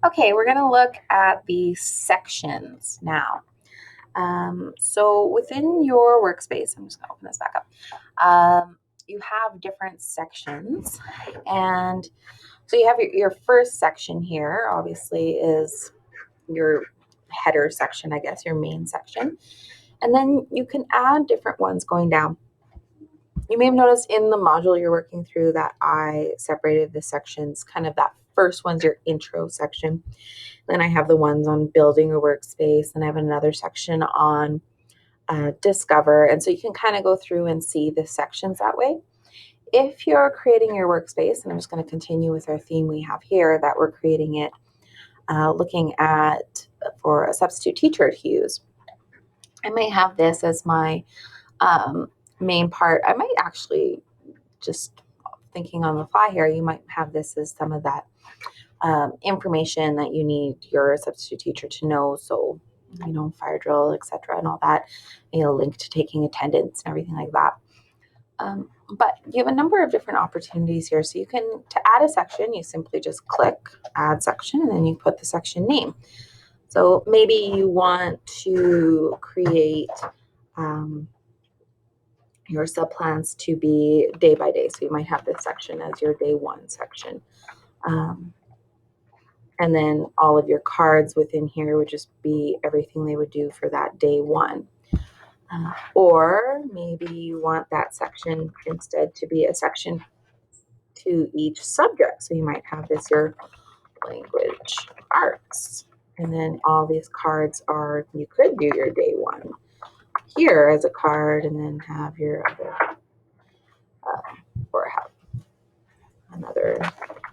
Okay, we're going to look at the sections now. So within your workspace, I'm just going to open this back up. You have different sections, and so you have your first section here, obviously, is your header section, I guess, your main section. And then you can add different ones going down. You may have noticed in the module you're working through that I separated the sections, kind of that first one's your intro section. Then I have the ones on building a workspace, and I have another section on discover. And so you can kind of go through and see the sections that way. If you're creating your workspace, and I'm just going to continue with our theme we have here, that we're creating it looking at for a substitute teacher to use. I may have this as my main part. I might actually, just thinking on the fly here, you might have this as some of that information that you need your substitute teacher to know. So, fire drill, etc., and all that. Link to taking attendance and everything like that. But you have a number of different opportunities here. So you can, to add a section, you simply just click add section, and then you put the section name. So maybe you want to create your subplans to be day by day. So you might have this section as your day one section. And then all of your cards within here would just be everything they would do for that day one. Or maybe you want that section instead to be a section to each subject. So you might have this your language arts. And then all these cards are, you could do your day one here as a card, and then have your other, or have another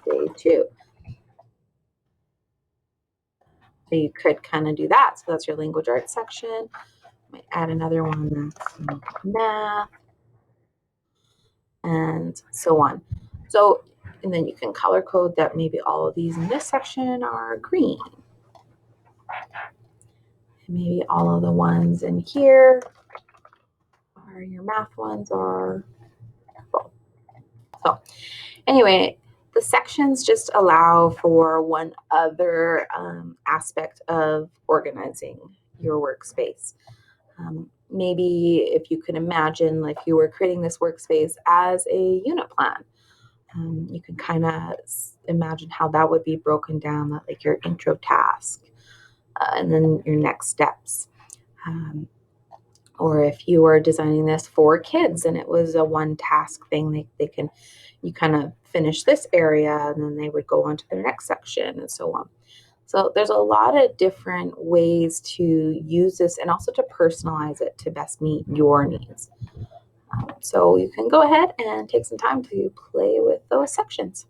day two. So you could kind of do that. So that's your language arts section. Might add another one that's math, and so on. So, and then you can color code that maybe all of these in this section are green. And maybe all of the ones in here are your math ones are purple. So anyway, the sections just allow for one other aspect of organizing your workspace. Maybe if you can imagine, like you were creating this workspace as a unit plan, you can kind of imagine how that would be broken down, like your intro task, and then your next steps. Or if you were designing this for kids and it was a one task thing, you kind of finish this area and then they would go on to their next section and so on. So there's a lot of different ways to use this and also to personalize it to best meet your needs. So you can go ahead and take some time to play with those sections.